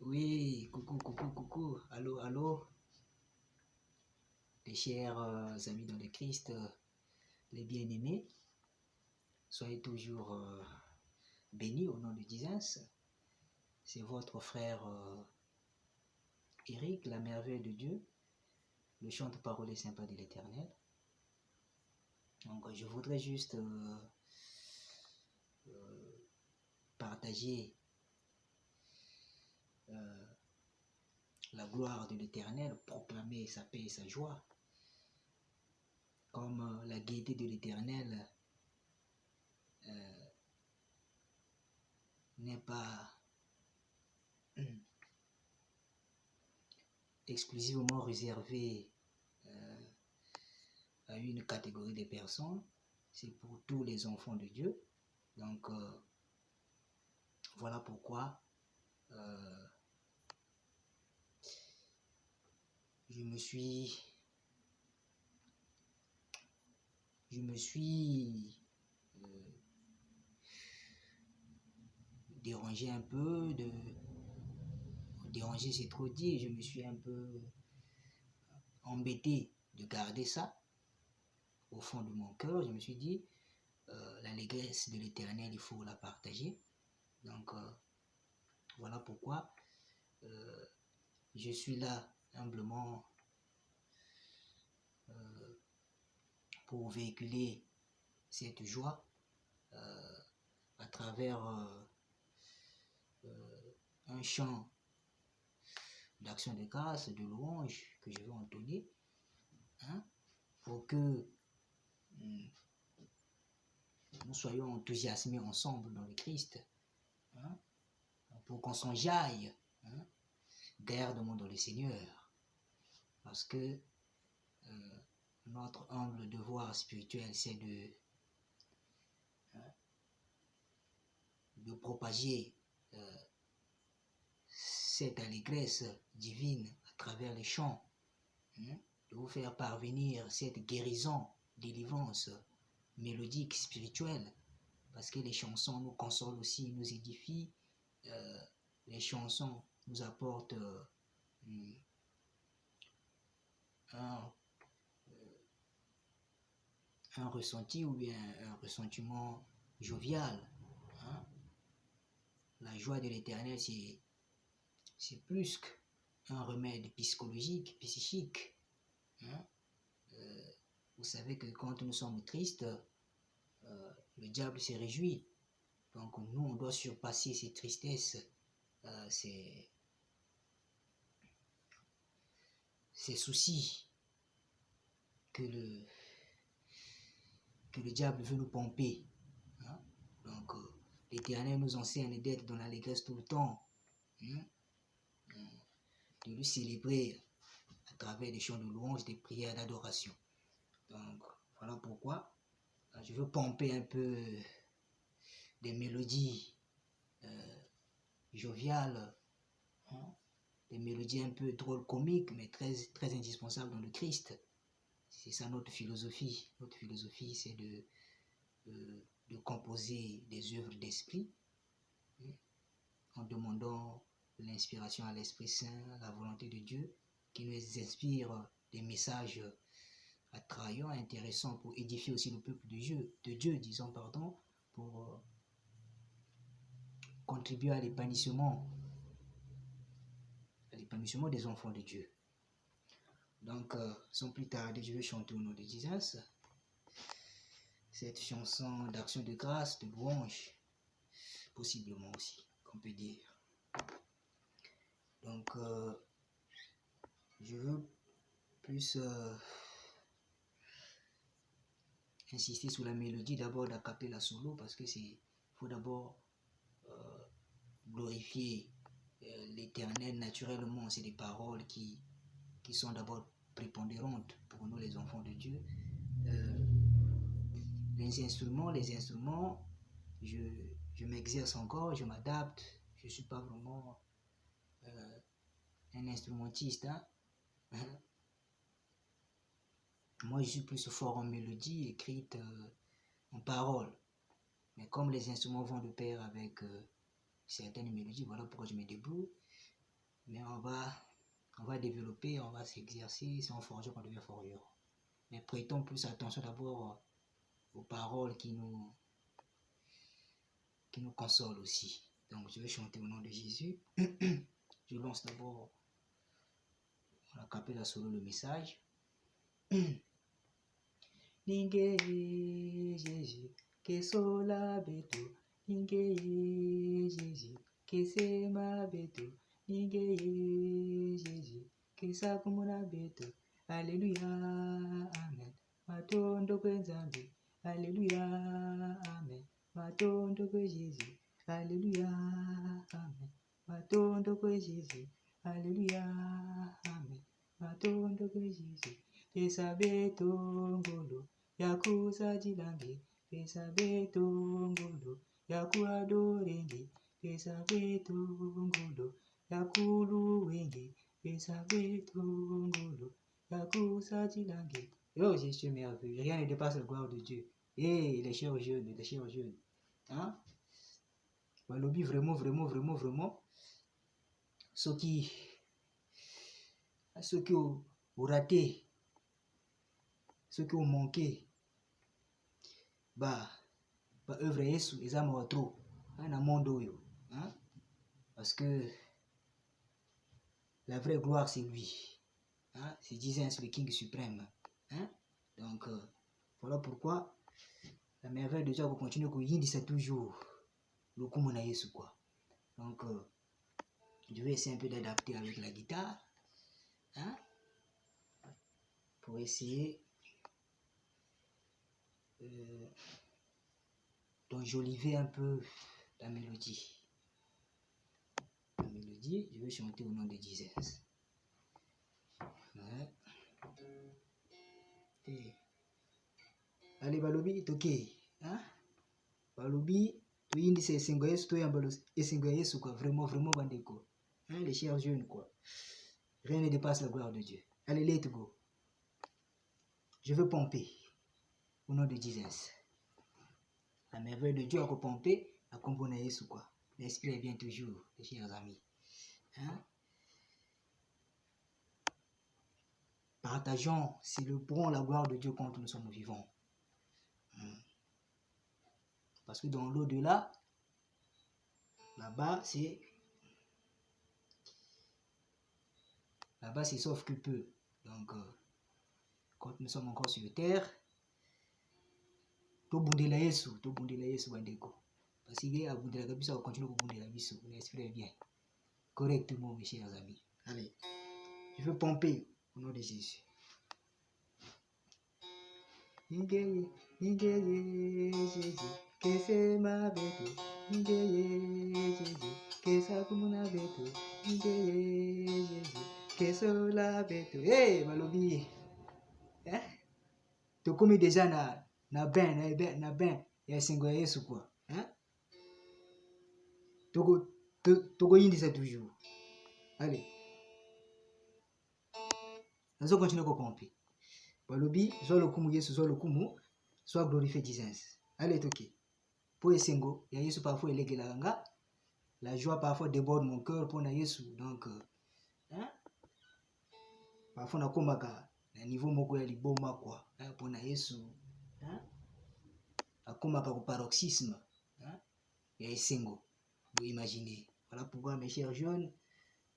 Oui, coucou, allô, les chers amis dans le Christ, les bien-aimés, soyez toujours bénis au nom de Jésus. C'est votre frère Eric, la merveille de Dieu, le chante-parole et sympa de l'Éternel. Donc, je voudrais juste partager la gloire de l'Éternel, proclamer sa paix et sa joie, comme la gaieté de l'Éternel n'est pas exclusivement réservée à une catégorie de personnes, c'est pour tous les enfants de Dieu. Donc, voilà pourquoi je me suis dérangé un peu, déranger c'est trop dit, je me suis un peu embêté de garder ça au fond de mon cœur. Je me suis dit, l'allégresse de l'Éternel, il faut la partager. Donc, voilà pourquoi je suis là humblement pour véhiculer cette joie à travers un chant d'action de grâce, de louange que je vais entonner, pour que nous soyons enthousiasmés ensemble dans le Christ, pour qu'on s'enjaille gardement dans le Seigneur, parce que notre humble devoir spirituel, c'est de propager cette allégresse divine à travers les chants, de vous faire parvenir cette guérison, délivrance mélodique, spirituelle, parce que les chansons nous consolent aussi, nous édifient, les chansons nous apportent un ressenti ou bien un ressentiment jovial. La joie de l'Éternel, c'est plus qu'un remède psychologique, psychique. Vous savez que quand nous sommes tristes, le diable se réjouit. Donc nous, on doit surpasser ces tristesses, ces soucis que le diable veut nous pomper. Donc l'Éternel nous enseigne d'être dans l'allégresse tout le temps, de lui célébrer à travers des chants de louange, des prières d'adoration. Donc voilà pourquoi je veux pomper un peu des mélodies joviales, des mélodies un peu drôles, comiques, mais très, très indispensables dans le Christ. C'est ça notre philosophie. Notre philosophie, c'est de composer des œuvres d'esprit en demandant l'inspiration à l'Esprit Saint, la volonté de Dieu, qui nous inspire des messages attrayants, intéressants pour édifier aussi le peuple de Dieu, pour contribuer à l'épanouissement des enfants de Dieu. Donc, sans plus tarder, je vais chanter au nom de Jésus cette chanson d'action de grâce, de louange, possiblement aussi, qu'on peut dire. Donc, je veux plus insister sur la mélodie d'abord d'a cappella solo, parce que faut d'abord glorifier l'Éternel naturellement. C'est des paroles qui sont d'abord prépondérantes pour nous les enfants de Dieu. Les instruments, je m'exerce encore, je m'adapte. Je ne suis pas vraiment un instrumentiste. Moi, je suis plus fort en mélodie écrite en paroles. Mais comme les instruments vont de pair avec certaines mélodies, voilà pourquoi je me débrouille. Mais on va développer, on va s'exercer. Si on forgeron, on devient forgeron. Mais prêtons plus attention d'abord aux paroles qui nous consolent aussi. Donc je vais chanter au nom de Jésus. Je lance d'abord la capella solo le message. Ninge Jésus, que sola beto. Ninge Jésus, que se ma beto. Ninge Jésus, que sa kumuna beto. Alléluia, amen. Matondo kwenzambi. Alléluia, amen. Matondo kwe Jésus. Alléluia, amen. Matondo kwe Jésus. Alléluia, amen. Matondo kwe Jésus. Pesa beto ngolo yakusa jilange. Pesa beto ngolo yakuadorenge. Pesa beto ngolo yakuluwenge. Pesa beto ngolo yakusa jilange. Oh Jésus merveilleux, rien ne dépasse la gloire de Dieu. Et les chers jeunes, hein? Balobi vraiment. Ceux qui ont raté, ceux qui ont manqué, œuvre Yesu, ils ont trop, hein, monde, hein? Parce que la vraie gloire c'est lui, hein? C'est Jesus le King suprême, hein? Donc voilà pourquoi la merveille de Dieu va continuer à yindisa toujours le kumona Yesu quoi. Donc je vais essayer un peu d'adapter avec la guitare, hein? Pour essayer d'enjoliver un peu la mélodie. Je vais chanter au nom de Jesus. Ouais. Et allez balobi toke, hein? Balobi to yindi c'est esengo Yesu to yamba esengo Yesu quoi, vraiment bandeko. Hein, les chers jeunes quoi. Rien ne dépasse la gloire de Dieu. Allez, let's go. Je veux pomper au nom de Jesus. La merveille de Dieu a pomper, a composer Yesu quoi. L'esprit vient toujours, les chers amis. Hein? Partageons, célébrons la gloire de Dieu quand nous sommes vivants. Parce que dans l'au-delà, là-bas c'est sauf que peu. Donc quand nous sommes encore sur terre, tobundela Yesu bandeko. Parce qu'il y a abundela kabisa, on continue à bundela biso, l'esprit est bien. Correctement mes chers amis. Allez, je veux pomper au nom de Jésus. Ingeye Jésus, que c'est ma bête. Ingeye Jésus, que ça kumuna bête. Ingeye Jésus, que c'est la bête. Hey, balobi. Hein? Tu commis déjà na ben ya singo ya Yesu quoi. Hein? Togo yindi ça toujours. Allez. Nous allons continuer à pomper. Balobi, soit le kumu Yesu, soit le kumu, soit glorifié Jesus. Allez, ok. Pour Esengo, il y a Yesu parfois il est là. La joie parfois déborde mon cœur pour na Yesu. Donc, hein? Parfois on a comme un niveau moko ya liboma quoi. Hein? Pour na Yesu, hein? A comme un paroxysme, hein? Il y a Esengo. Vous imaginez. Voilà pourquoi mes chers jeunes,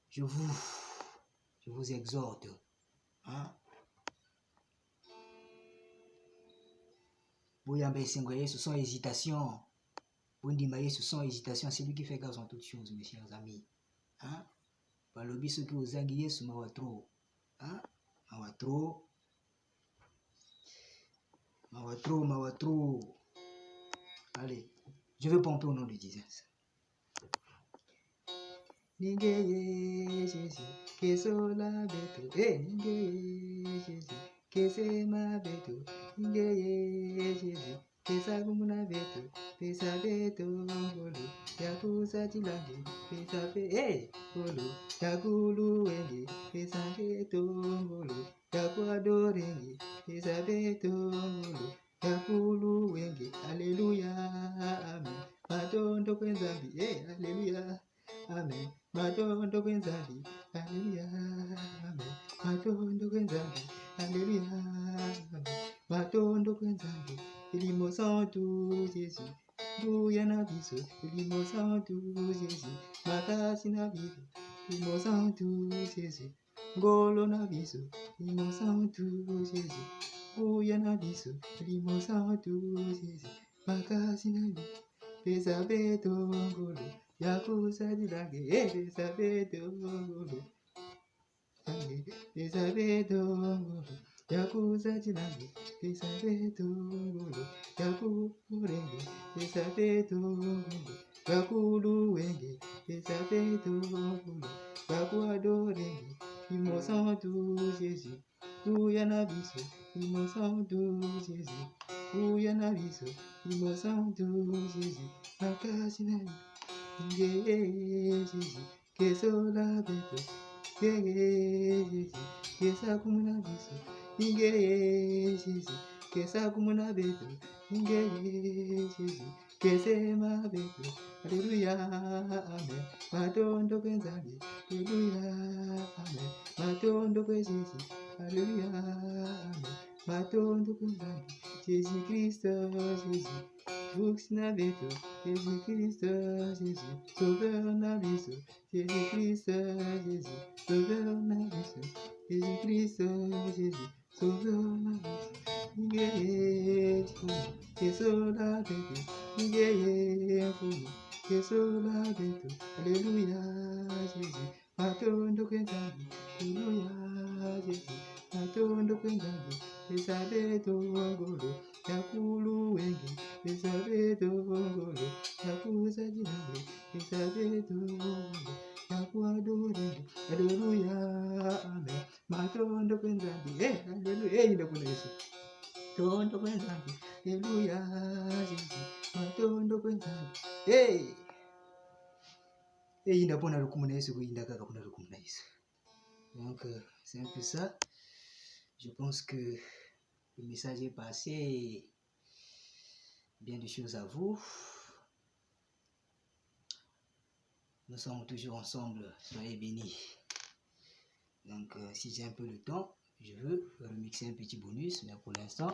je vous exhorte, hein? Boyamba Esengo Yesu sans hésitation. Bondima Yesu sans hésitation, c'est lui qui fait grâce en toutes choses, mes chers amis. Hein? Balobi ceux qui ozangi Yesu mawa trop. Hein? Mawa trop. Allez, je vais pomper au nom de Jesus. Ningeye Jésus, que sola beto. Eh, ningeye Jésus, que se ma beto. Ningeye Jésus, que sa kumuna beto. Pesa beto ngolo, yakusa jilange. Pesa be, ngolo, yakulu wenge. Pesa beto ngolo, yakuadorenge. Pesa beto ngolo, yakulu wenge. Alléluia, amen. Matondo kwenzambi, alléluia. Amen. Matondo kwenzambi. Alléluia, Amen. Matondo kwenzambi, Alléluia, Amen. Matondo kwenzambi, ilimo santu Jésus. Bouya na biso, ilimo santu Jésus. Makasi na biso, ilimo santu Jésus. Ngolo na biso, ilimo santu Jésus. Bouya na biso, ilimo santu Jésus. Makasi na biso, pesabeto ngolo. Yakusadilage, pesabeto ngolo. Pesabeto ngolo. Yakusadilage, pesabeto ngolo. Yakurenge, pesabeto ngolo. Yakuluwenge, pesabeto ngolo. Yakuadorenge, ilimo santu Jésus. Bouya na biso, ilimo santu Jésus. Bouya na biso, ilimo santu Jésus. Makasi na biso. Jésus, que sola beto, Jésus, que sa kumuna biso, Jésus, que sa kumuna beto, Jésus, que se ma beto, Alléluia, Amen, matondo kwenzambi, Alléluia, Amen, matondo kwe Jésus, Alléluia, Amen, matondo kwenzambi, Jésus Christ, Jésus. Fuchs na beto, Jésus Christ, Jésus, sauveur na biso, Jésus Christ, Jésus, sauveur na biso, Jésus Christ, Jésus, sauveur na biso. Ngeye fumu, kesola beto, ngeye fumu, kesola beto, Alléluia, Jésus, matondo kwenzambi, Alléluia, Jésus, matondo kwenzambi, pesabeto ngolo, yakuluwenge, pesabeto ngolo, yakusadilage, pesabeto ngolo, yakuadorenge, Alléluia, Amen, matondo kwenzambi, Alléluia, ndakuna Yesu, tondo kwenzambi, Alléluia, Jésus, matondo kwenzambi, ndapona lukumu na Yesu, kuinda kaka kuna lukumu na Yesu. Donc c'est un peu ça. Je pense que le message est passé. Bien de choses à vous. Nous sommes toujours ensemble. Soyez bénis. Donc si j'ai un peu de temps, je veux remixer un petit bonus, mais pour l'instant,